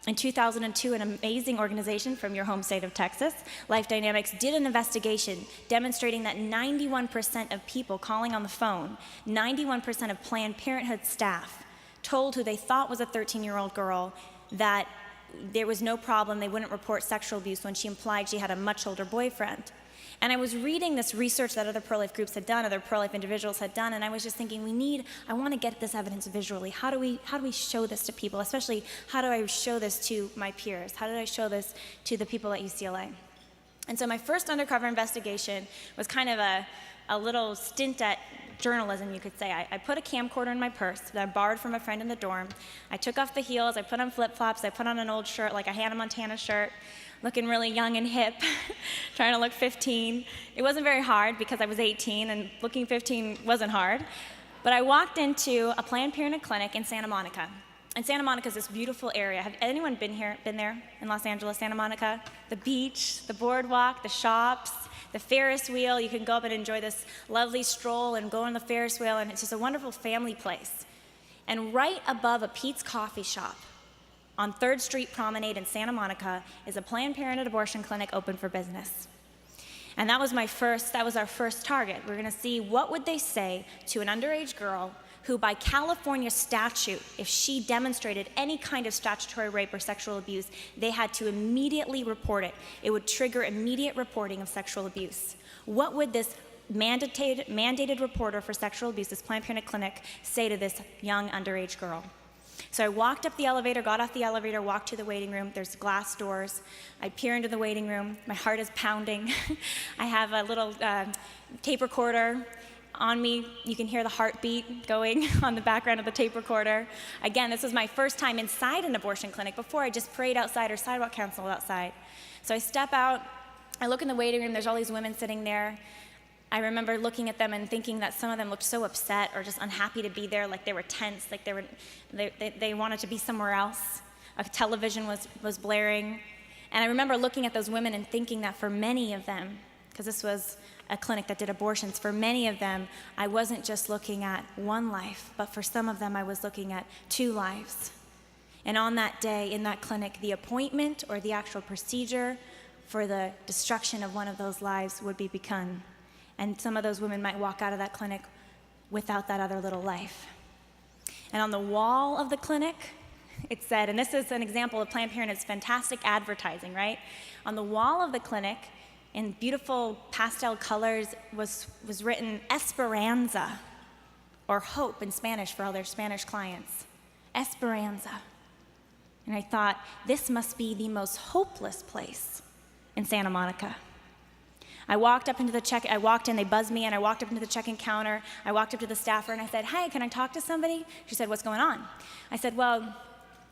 In 2002, an amazing organization from your home state of Texas, Life Dynamics, did an investigation demonstrating that 91% of people calling on the phone, 91% of Planned Parenthood staff told who they thought was a 13-year-old girl that there was no problem, they wouldn't report sexual abuse when she implied she had a much older boyfriend. And I was reading this research that other pro-life groups had done, other pro-life individuals had done, and I was just thinking, I want to get this evidence visually. How do we show this to people? Especially, how do I show this to my peers? How did I show this to the people at UCLA? And so my first undercover investigation was kind of a little stint at journalism, you could say. I put a camcorder in my purse that I borrowed from a friend in the dorm. I took off the heels, I put on flip-flops, I put on an old shirt, like a Hannah Montana shirt, looking really young and hip, trying to look 15. It wasn't very hard because I was 18 and looking 15 wasn't hard. But I walked into a Planned Parenthood clinic in Santa Monica. And Santa Monica is this beautiful area. Have anyone been there in Los Angeles, Santa Monica? The beach, the boardwalk, the shops, the Ferris wheel. You can go up and enjoy this lovely stroll and go on the Ferris wheel, and it's just a wonderful family place. And right above a Pete's Coffee Shop on 3rd Street Promenade in Santa Monica is a Planned Parenthood abortion clinic open for business. And that was our first target. We're gonna see what would they say to an underage girl who by California statute, if she demonstrated any kind of statutory rape or sexual abuse, they had to immediately report it. It would trigger immediate reporting of sexual abuse. What would this mandated reporter for sexual abuse, this Planned Parenthood clinic, say to this young underage girl? So I walked up the elevator, got off the elevator, walked to the waiting room. There's glass doors. I peer into the waiting room. My heart is pounding. I have a little tape recorder on me. You can hear the heartbeat going on the background of the tape recorder. Again, this was my first time inside an abortion clinic. Before, I just prayed outside or sidewalk counseled outside. So I step out. I look in the waiting room. There's all these women sitting there. I remember looking at them and thinking that some of them looked so upset or just unhappy to be there, like they were tense, like they wanted to be somewhere else. A television was blaring. And I remember looking at those women and thinking that for many of them, because this was a clinic that did abortions, for many of them, I wasn't just looking at one life, but for some of them, I was looking at 2 lives. And on that day, in that clinic, the appointment or the actual procedure for the destruction of one of those lives would be begun. And some of those women might walk out of that clinic without that other little life. And on the wall of the clinic, it said, and this is an example of Planned Parenthood's fantastic advertising, right? On the wall of the clinic, in beautiful pastel colors, was written Esperanza, or hope in Spanish for all their Spanish clients. Esperanza. And I thought, this must be the most hopeless place in Santa Monica. I walked in, they buzzed me, and I walked up into the check-in counter. I walked up to the staffer, and I said, "Hi, can I talk to somebody?" She said, "What's going on?" I said, "Well,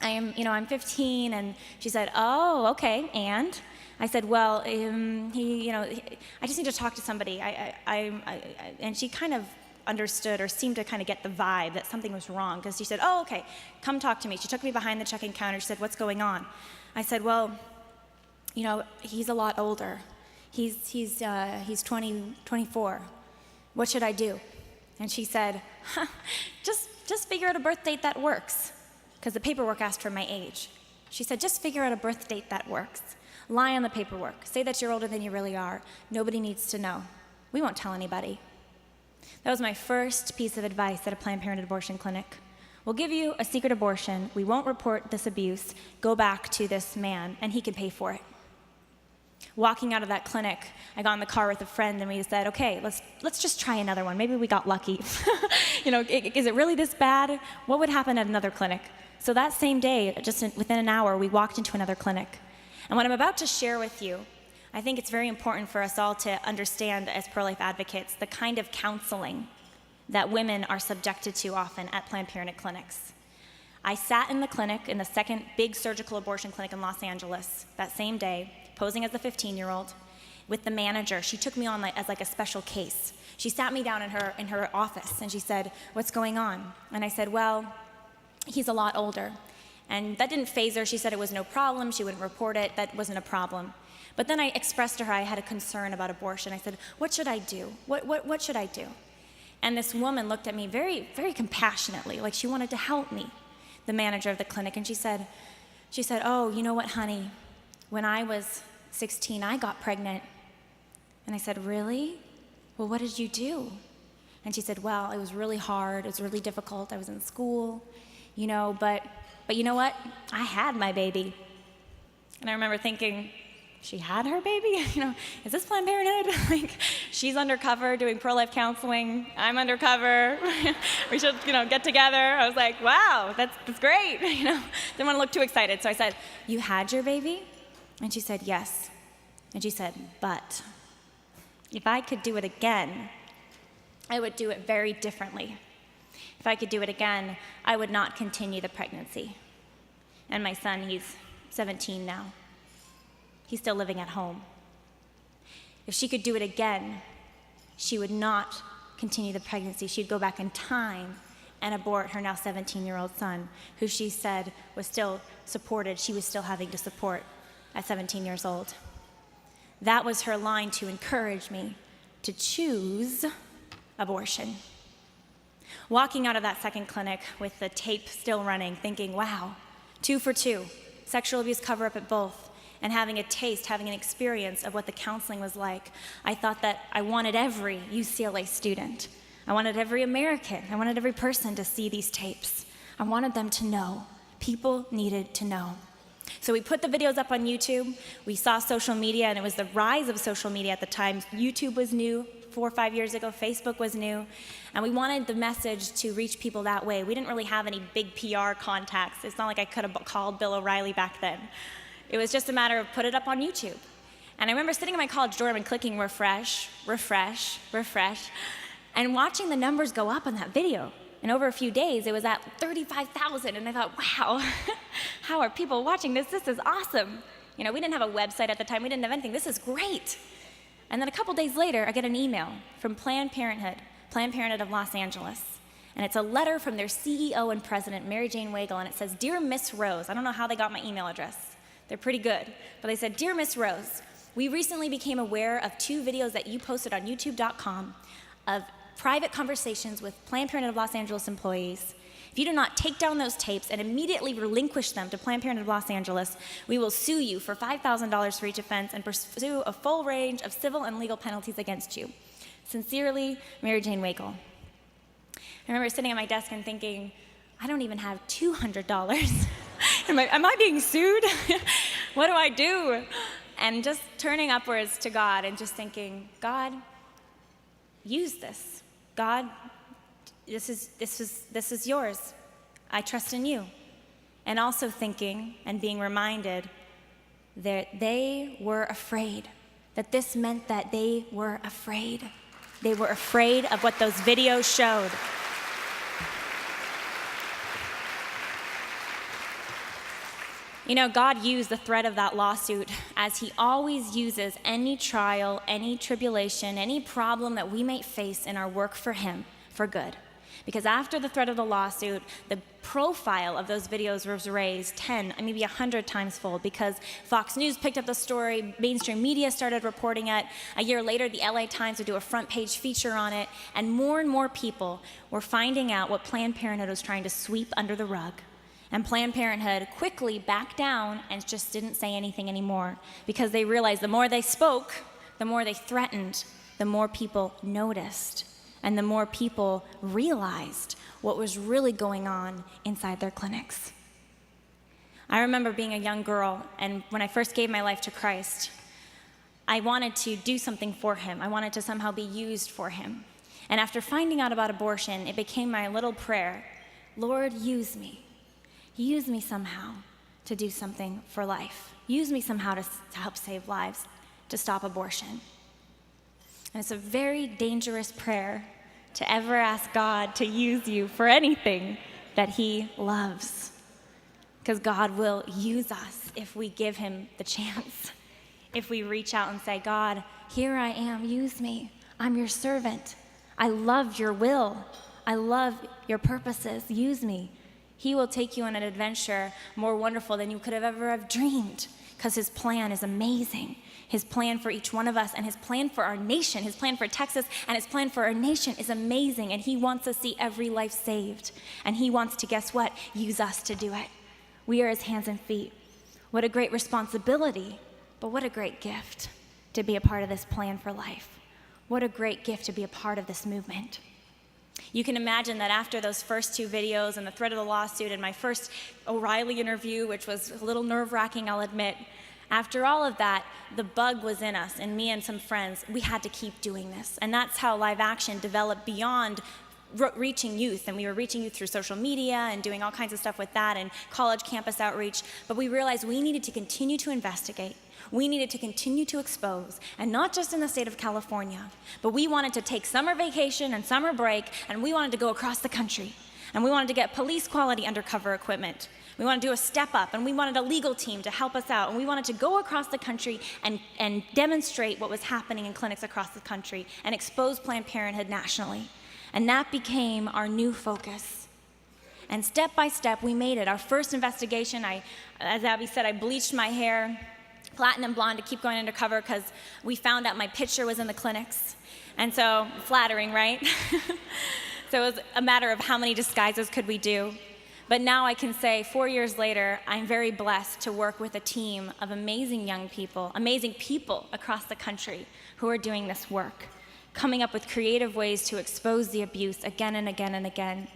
I'm 15," and she said, "Oh, okay, and?" I said, "Well, I just need to talk to somebody." And she kind of understood or seemed to kind of get the vibe that something was wrong, because she said, "Oh, okay, come talk to me." She took me behind the check-in counter. She said, "What's going on?" I said, "Well, he's a lot older. He's 24. What should I do?" And she said, just figure out a birth date that works, because the paperwork asked for my age. She said, just figure out a birth date that works. Lie on the paperwork. Say that you're older than you really are. Nobody needs to know. We won't tell anybody. That was my first piece of advice at a Planned Parenthood abortion clinic. We'll give you a secret abortion. We won't report this abuse. Go back to this man, and he can pay for it. Walking out of that clinic, I got in the car with a friend, and we said, okay, let's just try another one. Maybe we got lucky. Is it really this bad? What would happen at another clinic? So that same day, within an hour, we walked into another clinic. And what I'm about to share with you, I think it's very important for us all to understand as pro-life advocates the kind of counseling that women are subjected to often at Planned Parenthood clinics. I sat in the clinic, in the second big surgical abortion clinic in Los Angeles that same day, posing as a 15-year-old, with the manager. She took me on as a special case. She sat me down in her office, and she said, "What's going on?" And I said, "Well, he's a lot older." And that didn't faze her. She said it was no problem. She wouldn't report it. That wasn't a problem. But then I expressed to her I had a concern about abortion. I said, "What should I do? What should I do?" And this woman looked at me very, very compassionately, like she wanted to help me, the manager of the clinic, and she said, She said, oh, you know what, honey? When I was 16, I got pregnant. And I said, really? Well, what did you do? And she said, well, it was really hard. It was really difficult. I was in school, but you know what? I had my baby. And I remember thinking, she had her baby? Is this Planned Parenthood? Like, she's undercover doing pro-life counseling. I'm undercover. We should, get together. I was like, wow, that's great. Didn't want to look too excited. So I said, you had your baby? And she said, yes. And she said, but if I could do it again, I would do it very differently. If I could do it again, I would not continue the pregnancy. And my son, he's 17 now. He's still living at home. If she could do it again, she would not continue the pregnancy. She'd go back in time and abort her now 17-year-old son, who she said was still supported. She was still having to support at 17 years old. That was her line to encourage me to choose abortion. Walking out of that second clinic with the tape still running, thinking, wow, 2 for 2, sexual abuse cover-up at both, and having a taste, having an experience of what the counseling was like, I thought that I wanted every UCLA student. I wanted every American. I wanted every person to see these tapes. I wanted them to know. People needed to know. So we put the videos up on YouTube. We saw social media, and it was the rise of social media at the time. YouTube was new 4 or 5 years ago. Facebook was new. And we wanted the message to reach people that way. We didn't really have any big PR contacts. It's not like I could have called Bill O'Reilly back then. It was just a matter of put it up on YouTube. And I remember sitting in my college dorm and clicking refresh, refresh, refresh, and watching the numbers go up on that video. And over a few days, it was at 35,000. And I thought, wow, how are people watching this? This is awesome. We didn't have a website at the time. We didn't have anything. This is great. And then a couple days later, I get an email from Planned Parenthood of Los Angeles. And it's a letter from their CEO and president, Mary Jane Wagle, and it says, Dear Miss Rose, I don't know how they got my email address. They're pretty good. But they said, Dear Miss Rose, we recently became aware of 2 videos that you posted on youtube.com of private conversations with Planned Parenthood of Los Angeles employees. If you do not take down those tapes and immediately relinquish them to Planned Parenthood of Los Angeles, we will sue you for $5,000 for each offense and pursue a full range of civil and legal penalties against you. Sincerely, Mary Jane Wagle. I remember sitting at my desk and thinking, I don't even have $200. Am I being sued? What do I do? And just turning upwards to God and just thinking, God, use this. God, this is yours. I trust in you. And also thinking and being reminded that they were afraid, that this meant that they were afraid. They were afraid of what those videos showed. God used the threat of that lawsuit as he always uses any trial, any tribulation, any problem that we may face in our work for him for good. Because after the threat of the lawsuit, the profile of those videos was raised 10, maybe 100 times fold because Fox News picked up the story, mainstream media started reporting it. A year later, the LA Times would do a front page feature on it, and more people were finding out what Planned Parenthood was trying to sweep under the rug. And Planned Parenthood quickly backed down and just didn't say anything anymore because they realized the more they spoke, the more they threatened, the more people noticed, and the more people realized what was really going on inside their clinics. I remember being a young girl, and when I first gave my life to Christ, I wanted to do something for him. I wanted to somehow be used for him. And after finding out about abortion, it became my little prayer, Lord, use me. Use me somehow to do something for life. Use me somehow to help save lives, to stop abortion. And it's a very dangerous prayer to ever ask God to use you for anything that he loves. Because God will use us if we give him the chance. If we reach out and say, God, here I am, use me. I'm your servant. I love your will. I love your purposes. Use me. He will take you on an adventure more wonderful than you could have ever have dreamed, because his plan is amazing. His plan for each one of us and his plan for our nation, his plan for Texas and his plan for our nation is amazing, and he wants to see every life saved. And he wants to, guess what? Use us to do it. We are his hands and feet. What a great responsibility, but what a great gift to be a part of this plan for life. What a great gift to be a part of this movement. You can imagine that after those first 2 videos and the threat of the lawsuit and my first O'Reilly interview, which was a little nerve-wracking, I'll admit, after all of that, the bug was in us, and me and some friends, we had to keep doing this. And that's how Live Action developed beyond reaching youth, and we were reaching youth through social media and doing all kinds of stuff with that and college campus outreach, but we realized we needed to continue to investigate. We needed to continue to expose, and not just in the state of California, but we wanted to take summer vacation and summer break, and we wanted to go across the country, and we wanted to get police quality undercover equipment. We wanted to do a step up, and we wanted a legal team to help us out, and we wanted to go across the country and demonstrate what was happening in clinics across the country and expose Planned Parenthood nationally. And that became our new focus. And step by step, we made it. Our first investigation, as Abby said, I bleached my hair platinum blonde to keep going undercover because we found out my picture was in the clinics. And so, flattering, right? So it was a matter of how many disguises could we do. But now I can say, 4 years later, I'm very blessed to work with a team of amazing young people, amazing people across the country who are doing this work, coming up with creative ways to expose the abuse again and again and again.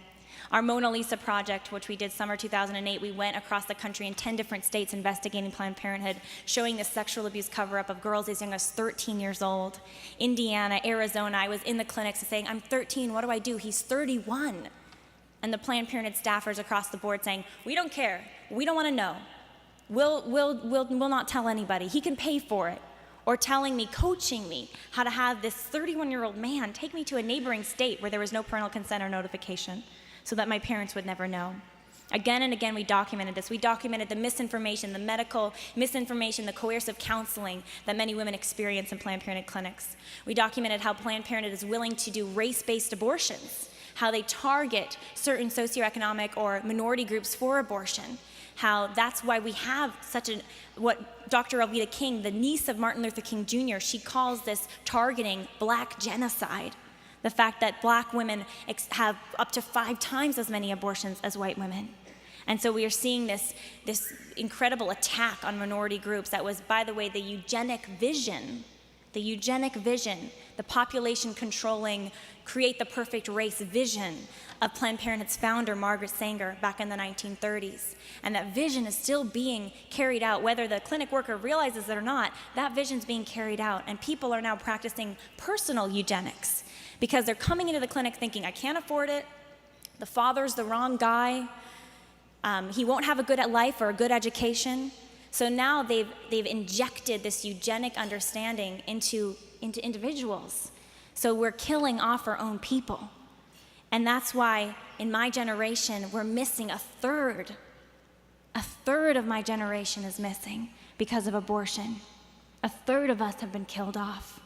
Our Mona Lisa project, which we did summer 2008, we went across the country in 10 different states investigating Planned Parenthood, showing the sexual abuse cover-up of girls as young as 13 years old. Indiana, Arizona, I was in the clinics saying, I'm 13, what do I do? He's 31. And the Planned Parenthood staffers across the board saying, we don't care, we don't want to know. We'll not tell anybody. He can pay for it. Or telling me, coaching me, how to have this 31-year-old man take me to a neighboring state where there was no parental consent or notification so that my parents would never know. Again and again, we documented this. We documented the misinformation, the medical misinformation, the coercive counseling that many women experience in Planned Parenthood clinics. We documented how Planned Parenthood is willing to do race-based abortions, how they target certain socioeconomic or minority groups for abortion, how that's why we have what Dr. Alveda King, the niece of Martin Luther King Jr., she calls this targeting black genocide. The fact that black women have up to 5 times as many abortions as white women. And so we are seeing this incredible attack on minority groups that was, by the way, the eugenic vision, the population controlling, create the perfect race vision of Planned Parenthood's founder, Margaret Sanger, back in the 1930s. And that vision is still being carried out, whether the clinic worker realizes it or not, that vision's being carried out. And people are now practicing personal eugenics because they're coming into the clinic thinking, I can't afford it, the father's the wrong guy, he won't have a good life or a good education. So now they've injected this eugenic understanding into individuals. So we're killing off our own people. And that's why in my generation, we're missing a third. A third of my generation is missing because of abortion. A third of us have been killed off.